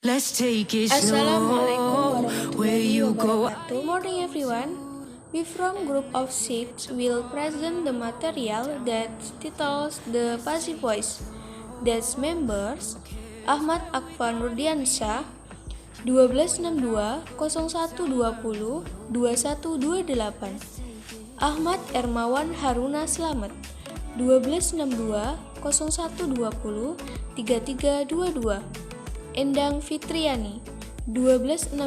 Let's take it Assalamualaikum slow. Where you warahmatullahi go? wabarakatuh. Good morning everyone. We from group of 6 will present the material that titles the passive voice. That's members Ahmad Akvan Rudiansyah 1262 0120 2128, Ahmad Ermawan Haruna Slamet 1262 0120 3322, Endang Fitriani 1262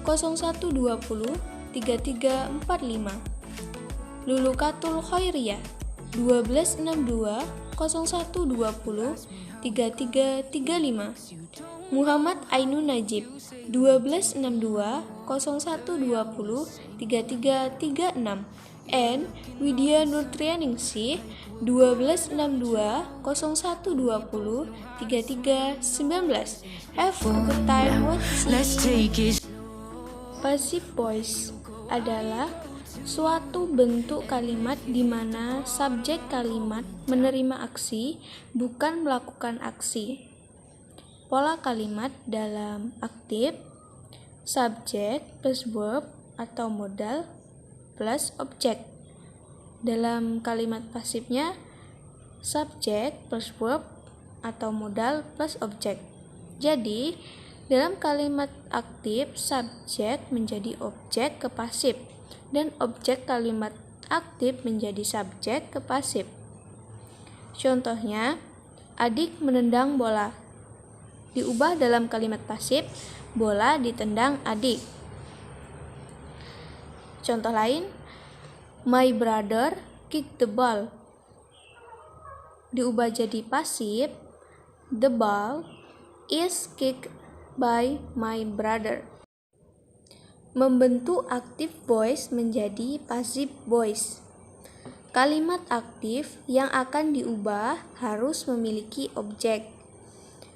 0120 3345, Lulukatul Khairiyah 1262 0120 3335, Muhammad Ainun Najib 1262 0120 3336, and Widya Nurtrianingsih 1262 0120 3319. Have a good time Let's watching. take it. Passive voice adalah suatu bentuk kalimat di mana subjek kalimat menerima aksi, bukan melakukan aksi. Pola kalimat dalam aktif, subjek plus verb atau modal plus objek. Dalam kalimat pasifnya, subjek plus verb atau modal plus objek. Jadi, dalam kalimat aktif, subjek menjadi objek ke pasif, dan objek kalimat aktif menjadi subjek ke pasif. Contohnya, adik menendang bola. Diubah dalam kalimat pasif, bola ditendang adik. Contoh lain, my brother kicked the ball. Diubah jadi pasif, the ball is kicked by my brother. Membentuk aktif voice menjadi passive voice. Kalimat aktif yang akan diubah harus memiliki objek.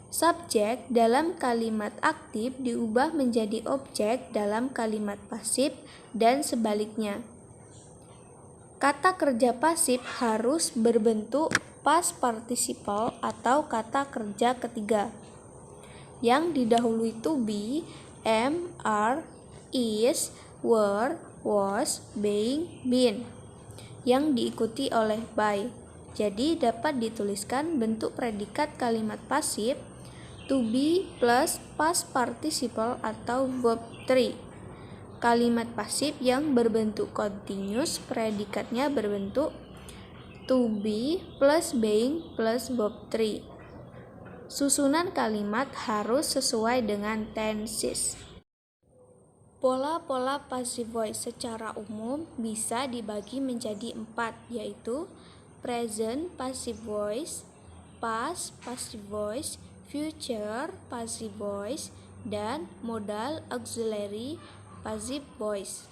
Subjek dalam kalimat aktif diubah menjadi objek dalam kalimat pasif dan sebaliknya. Kata kerja pasif harus berbentuk past participle atau kata kerja ketiga yang didahului to be, am, are, is, were, was, being, been, yang diikuti oleh by. Jadi dapat dituliskan bentuk predikat kalimat pasif to be plus past participle atau verb 3. Kalimat pasif yang berbentuk continuous predikatnya berbentuk to be plus being plus verb 3. Susunan kalimat harus sesuai dengan tenses. Pola-pola passive voice secara umum bisa dibagi menjadi 4, yaitu present passive voice, past passive voice, future passive voice, dan modal auxiliary passive voice.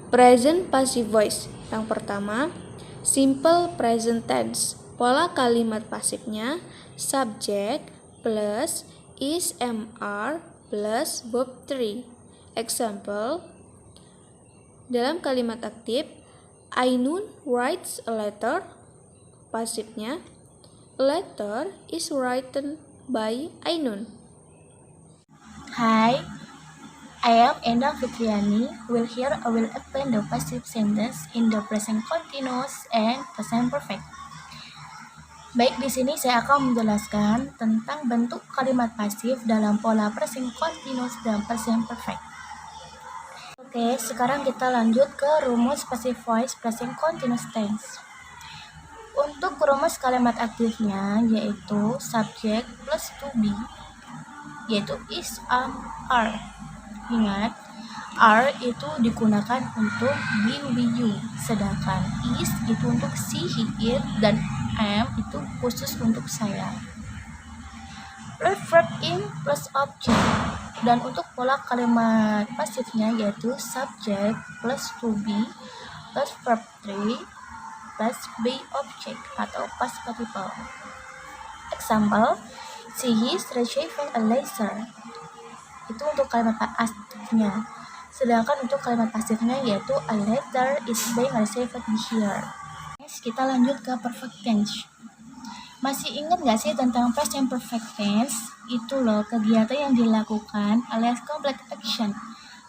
Present passive voice. Yang pertama, simple present tense. Pola kalimat pasifnya subject plus is, am, are plus verb 3. Example, dalam kalimat aktif, Ainun writes a letter. Pasifnya, a letter is written by Ainun. Hi, I am Endang Fitriani. Here I will explain the passive sentence in the present continuous and present perfect. Baik, di sini saya akan menjelaskan tentang bentuk kalimat pasif dalam pola present continuous dan present perfect. Oke, sekarang kita lanjut ke rumus passive voice present continuous tense. Untuk rumus kalimat aktifnya yaitu subject plus to be, yaitu is, am, are. Ingat, are itu digunakan untuk be, you, sedangkan is itu untuk she, he, it, dan am itu khusus untuk saya. Plus verb in plus object. Dan untuk pola kalimat pasifnya yaitu subject plus to be plus verb 3 plus be object atau past participle. Example, she is receiving a letter. Itu untuk kalimat aktifnya. Sedangkan untuk kalimat pasifnya yaitu a letter is being received here. Next, kita lanjut ke perfect tense. Masih ingat nggak sih tentang present perfect tense? Itu loh kegiatan yang dilakukan alias complex action.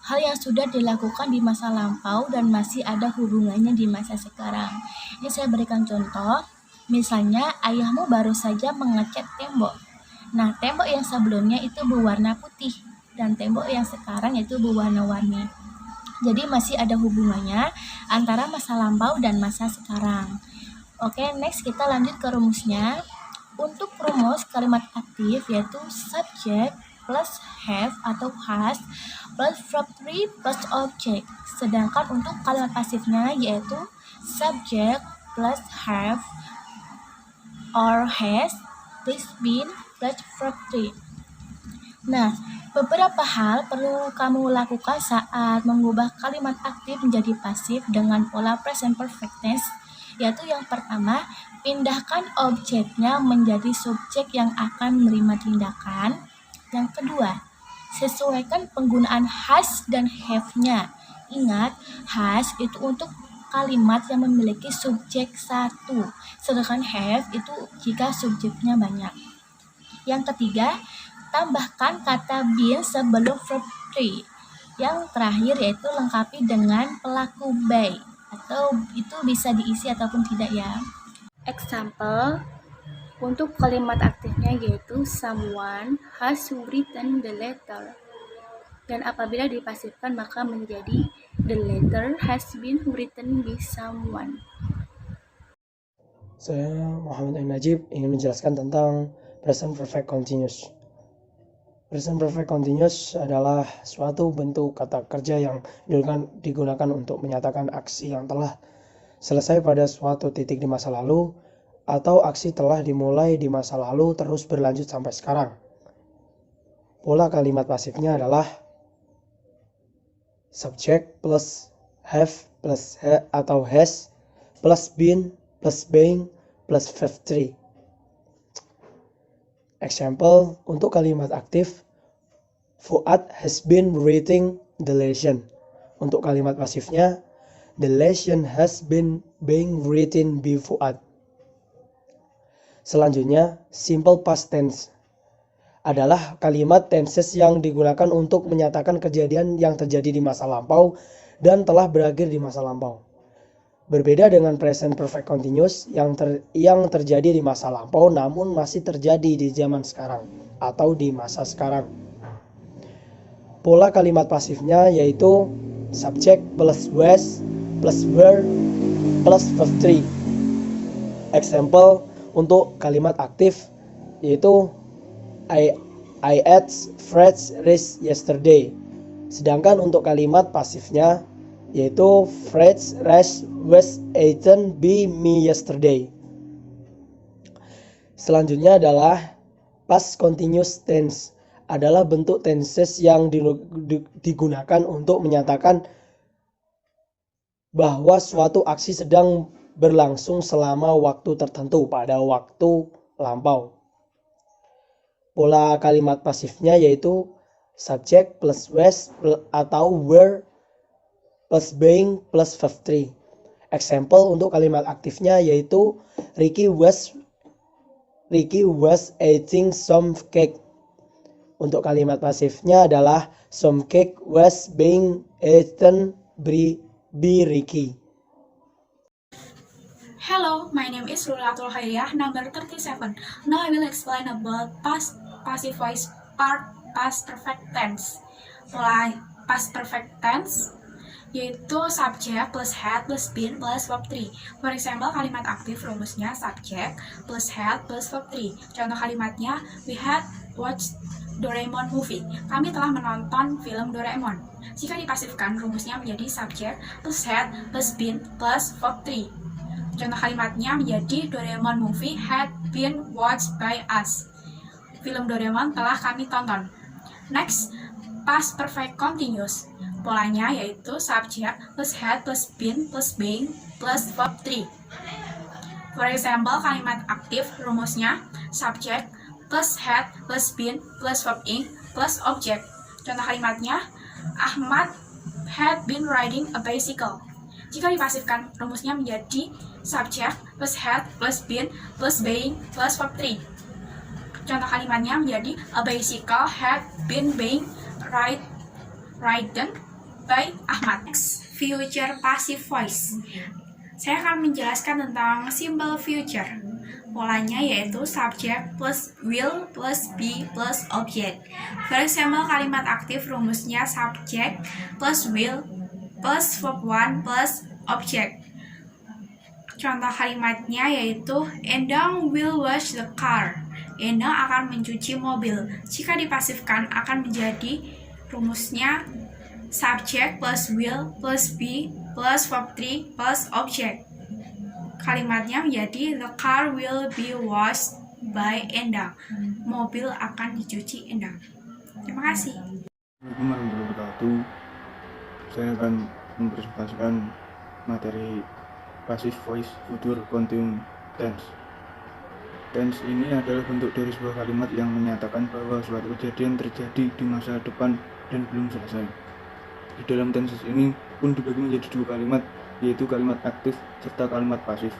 Hal yang sudah dilakukan di masa lampau dan masih ada hubungannya di masa sekarang. Ini saya berikan contoh. Misalnya ayahmu baru saja mengecat tembok. Nah, tembok yang sebelumnya itu berwarna putih dan tembok yang sekarang itu berwarna-warni. Jadi masih ada hubungannya antara masa lampau dan masa sekarang. Oke, next kita lanjut ke rumusnya. Untuk rumus kalimat aktif yaitu subject plus have atau has plus verb 3 plus object. Sedangkan untuk kalimat pasifnya yaitu subject plus have or has plus been plus verb 3. Nah, beberapa hal perlu kamu lakukan saat mengubah kalimat aktif menjadi pasif dengan pola present perfect tense, yaitu yang pertama, pindahkan objeknya menjadi subjek yang akan menerima tindakan. Yang kedua, sesuaikan penggunaan has dan have-nya. Ingat, has itu untuk kalimat yang memiliki subjek satu, sedangkan have itu jika subjeknya banyak. Yang ketiga, tambahkan kata been sebelum verb 3. Yang terakhir yaitu lengkapi dengan pelaku by, atau itu bisa diisi ataupun tidak ya. Example, untuk kalimat aktifnya yaitu someone has written the letter. Dan apabila dipasifkan maka menjadi the letter has been written by someone. Saya Muhammad Ain Najib ingin menjelaskan tentang present perfect continuous. Present perfect continuous adalah suatu bentuk kata kerja yang digunakan untuk menyatakan aksi yang telah selesai pada suatu titik di masa lalu atau aksi telah dimulai di masa lalu terus berlanjut sampai sekarang. Pola kalimat pasifnya adalah subject plus have plus atau has plus been plus being plus verb 3. Example, untuk kalimat aktif, Fuad has been reading the lesson. Untuk kalimat pasifnya, the lesson has been being written by Fuad. Selanjutnya, simple past tense adalah kalimat tenses yang digunakan untuk menyatakan kejadian yang terjadi di masa lampau dan telah berakhir di masa lampau. Berbeda dengan present perfect continuous yang terjadi di masa lampau namun masih terjadi di zaman sekarang atau di masa sekarang. Pola kalimat pasifnya yaitu subject plus was plus were plus verb 3. Example untuk kalimat aktif yaitu I ate Fred's rice yesterday. Sedangkan untuk kalimat pasifnya yaitu Fred's rice was eaten by me yesterday. Selanjutnya adalah past continuous tense, adalah bentuk tenses yang digunakan untuk menyatakan bahwa suatu aksi sedang berlangsung selama waktu tertentu pada waktu lampau. Pola kalimat pasifnya yaitu subject plus was atau were plus being plus verb 3. Example untuk kalimat aktifnya yaitu Ricky was eating some cake. Untuk kalimat pasifnya adalah some cake was being eaten by Ricky. Hello, my name is Rulatul Khairiyah, number 37. Now I will explain about past passive voice part past perfect tense. Mulai past perfect tense yaitu subject plus had plus been plus verb 3. For example, kalimat aktif rumusnya subject plus had plus verb 3. Contoh kalimatnya, we had watched Doraemon movie. Kami telah menonton film Doraemon. Jika dipasifkan, rumusnya menjadi subject plus had plus been plus verb 3. Contoh kalimatnya menjadi Doraemon movie had been watched by us. Film Doraemon telah kami tonton. Next, past perfect continuous. Polanya yaitu subject plus had plus been plus being plus verb 3. For example, kalimat aktif rumusnya subject plus had plus been plus verb ing plus object. Contoh kalimatnya, Ahmad had been riding a bicycle. Jika dipasifkan, rumusnya menjadi subject plus had plus been plus being plus verb 3. Contoh kalimatnya menjadi a bicycle had been being ridden by Ahmad. Next, future passive voice. Saya akan menjelaskan tentang simple future. Polanya yaitu subject plus will plus be plus object. For example, kalimat aktif rumusnya subject plus will plus verb 1 plus object. Contoh kalimatnya yaitu Endang will wash the car. Endang akan mencuci mobil. Jika dipasifkan akan menjadi rumusnya subject plus will plus be plus verb 3 plus object. Kalimatnya menjadi the car will be washed by Endang. Mobil akan dicuci Endang. Terima kasih. Assalamualaikum warahmatullahi wabarakatuh. Saya akan mempresentasikan materi passive voice future continuous tense. Tense ini adalah bentuk dari sebuah kalimat yang menyatakan bahwa suatu kejadian terjadi di masa depan dan belum selesai. Di dalam tenses ini pun dibagi menjadi dua kalimat, yaitu kalimat aktif serta kalimat pasif.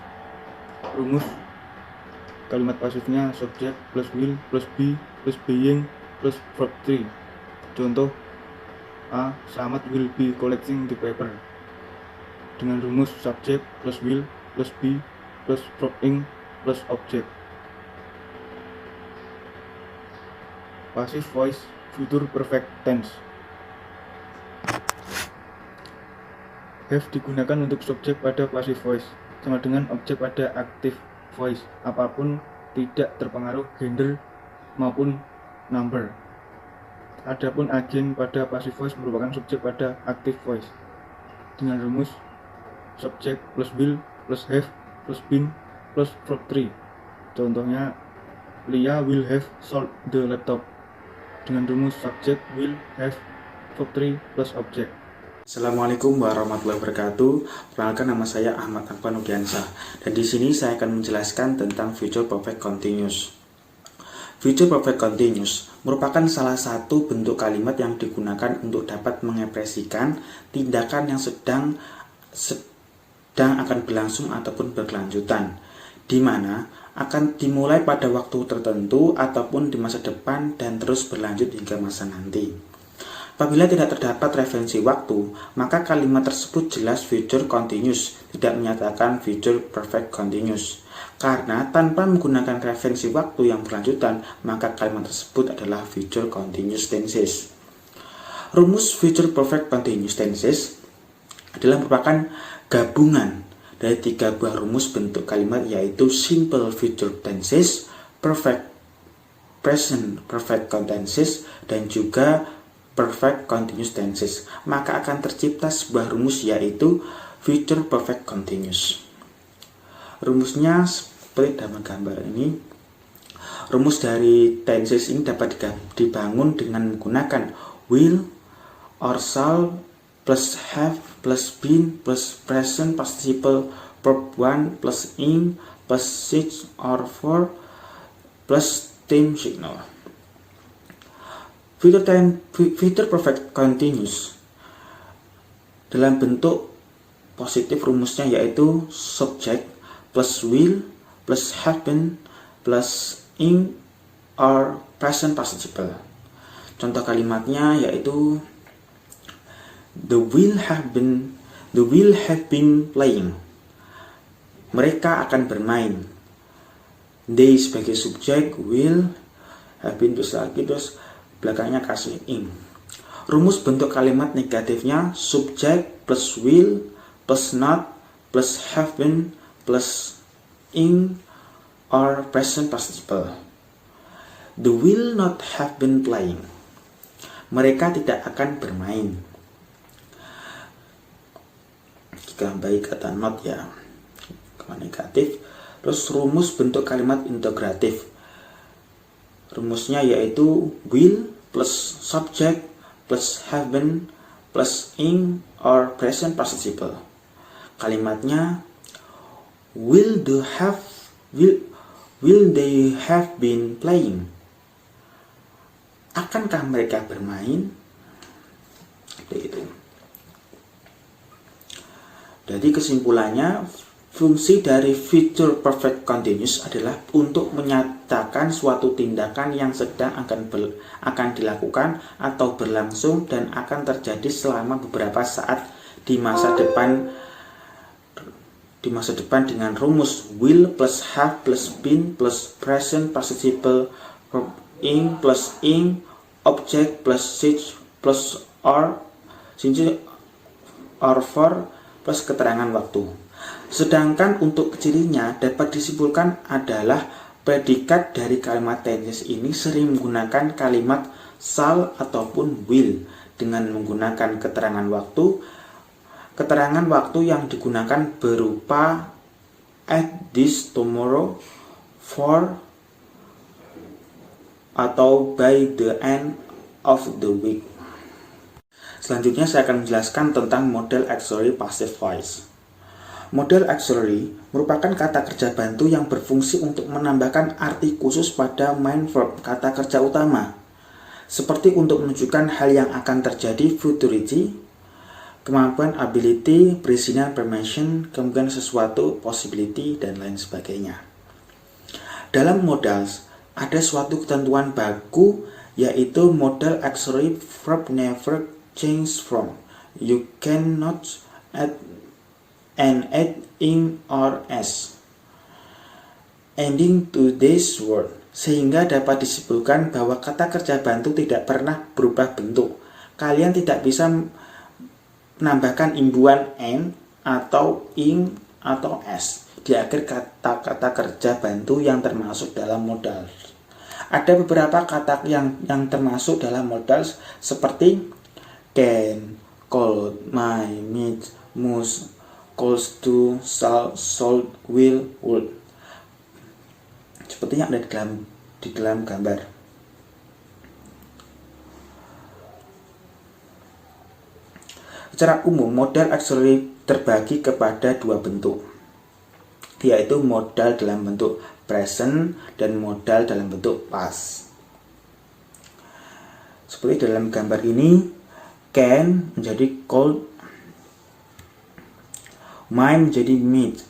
Rumus kalimat pasifnya subject plus will plus be plus being plus verb 3. Contoh A. Samad will be collecting the paper. Dengan rumus subject plus will plus be plus verb ing plus object. Passive voice future perfect tense. Have digunakan untuk subjek pada passive voice, sama dengan objek pada active voice, apapun tidak terpengaruh gender maupun number. Adapun agen pada passive voice merupakan subjek pada active voice. Dengan rumus subject plus will plus have plus been plus verb 3. Contohnya Lia will have sold the laptop. Dengan rumus subject will have verb 3 plus object. Assalamualaikum warahmatullahi wabarakatuh. Perkenalkan, nama saya Ahmad Akbar Nugiansa, dan di sini saya akan menjelaskan tentang future perfect continuous. Future perfect continuous merupakan salah satu bentuk kalimat yang digunakan untuk dapat mengekspresikan tindakan yang sedang akan berlangsung ataupun berkelanjutan, di mana akan dimulai pada waktu tertentu ataupun di masa depan dan terus berlanjut hingga masa nanti. Apabila tidak terdapat referensi waktu, maka kalimat tersebut jelas future continuous, tidak menyatakan future perfect continuous. Karena tanpa menggunakan referensi waktu yang berlanjutan, maka kalimat tersebut adalah future continuous tenses. Rumus future perfect continuous tenses adalah merupakan gabungan dari tiga buah rumus bentuk kalimat, yaitu simple future tenses, perfect present perfect tenses, dan juga perfect continuous tenses. Maka akan tercipta sebuah rumus, yaitu future perfect continuous. Rumusnya seperti dalam gambar ini. Rumus dari tenses ini dapat dibangun dengan menggunakan will or shall plus have plus been plus present participle verb 1 plus ing plus six or for plus time signal. Future perfect continuous dalam bentuk positif rumusnya yaitu subject plus will plus have been plus ing or present participle. Contoh kalimatnya yaitu they will have been playing. Mereka akan bermain. They sebagai subjek, will have been terus lagi, terus belakangnya kasih ing. Rumus bentuk kalimat negatifnya subject plus will plus not plus have been plus ing or present participle. They will not have been playing. Mereka tidak akan bermain. Jika baik kata not ya, kalau negatif. Terus rumus bentuk kalimat integratif. Rumusnya yaitu will plus subject plus have been plus ing or present participle. Kalimatnya will they have been playing? Akankah mereka bermain? Seperti itu. Jadi kesimpulannya, Fungsi dari future perfect continuous adalah untuk menyatakan suatu tindakan yang sedang akan dilakukan atau berlangsung dan akan terjadi selama beberapa saat di masa depan dengan rumus will plus have plus been plus present participle verb ing plus ing object plus sich plus or since or for plus keterangan waktu. Sedangkan untuk cirinya dapat disimpulkan adalah predikat dari kalimat tenses ini sering menggunakan kalimat shall ataupun will dengan menggunakan keterangan waktu. Keterangan waktu yang digunakan berupa at this, tomorrow, for, atau by the end of the week. Selanjutnya saya akan menjelaskan tentang model auxiliary passive voice. Model auxiliary merupakan kata kerja bantu yang berfungsi untuk menambahkan arti khusus pada main verb kata kerja utama, seperti untuk menunjukkan hal yang akan terjadi futurity, kemampuan ability, perizinan permission, kemungkinan sesuatu, possibility, dan lain sebagainya. Dalam modals, ada suatu ketentuan baku, yaitu model auxiliary verb never change from. You cannot add an ing or s ending to this word, sehingga dapat disimpulkan bahwa kata kerja bantu tidak pernah berubah bentuk. Kalian tidak bisa menambahkan imbuhan n atau ing atau s di akhir kata-kata kerja bantu yang termasuk dalam modal. Ada beberapa kata yang termasuk dalam modal seperti can, cold, might, meet, must, calls to, shall, should, will, would. Seperti yang ada di dalam gambar. Secara umum, modal auxiliary terbagi kepada dua bentuk, yaitu modal dalam bentuk present dan modal dalam bentuk past. Seperti dalam gambar ini, can menjadi cold, might menjadi meet,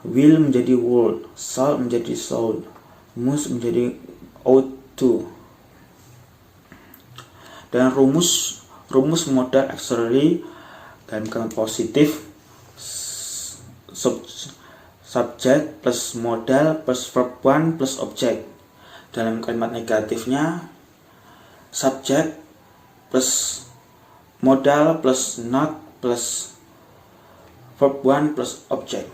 will menjadi would, shall menjadi should, must menjadi ought to. Dan rumus modal auxiliary dalam kalimat positif, subject plus modal plus verb one plus object. Dalam kalimat negatifnya, subject plus modal plus not plus verb one plus object.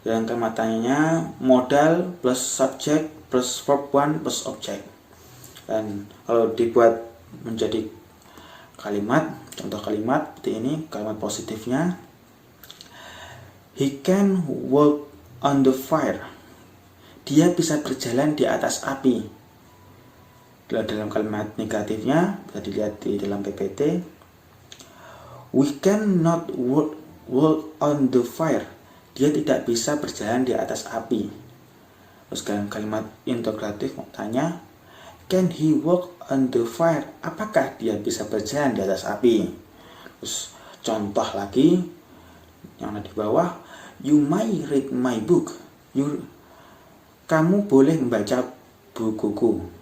Dalam kalimat tanyanya, modal plus subject plus verb one plus object. Dan kalau dibuat menjadi kalimat, contoh kalimat seperti ini, kalimat positifnya, he can walk on the fire. Dia bisa berjalan di atas api. Dalam kalimat negatifnya bisa dilihat di dalam PPT, we cannot walk on the fire. Dia tidak bisa berjalan di atas api. Terus dalam kalimat interrogatif mau tanya, can he walk on the fire? Apakah dia bisa berjalan di atas api? Terus contoh lagi yang ada di bawah, you might read my book. Kamu boleh membaca bukuku.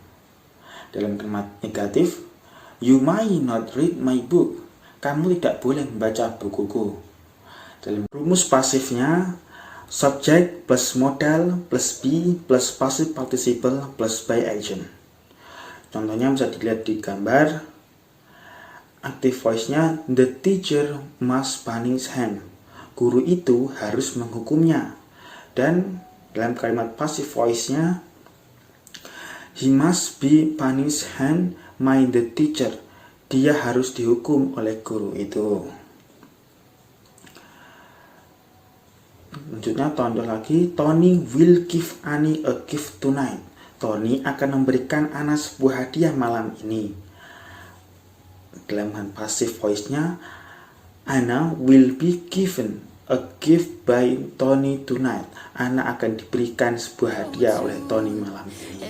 Dalam kalimat negatif, you might not read my book. Kamu tidak boleh membaca bukuku. Dalam rumus pasifnya, subject plus modal plus be plus passive participle plus by action. Contohnya bisa dilihat di gambar. Active voice-nya, the teacher must punish him. Guru itu harus menghukumnya. Dan dalam kalimat passive voice-nya, he must be punished him by the teacher. Dia harus dihukum oleh guru itu. Selanjutnya contoh lagi, Tony will give Annie a gift tonight. Tony akan memberikan Anna sebuah hadiah malam ini. Dalam passive voice-nya, Anna will be given a gift by Tony tonight. Anna akan diberikan sebuah hadiah oleh Tony malam ini.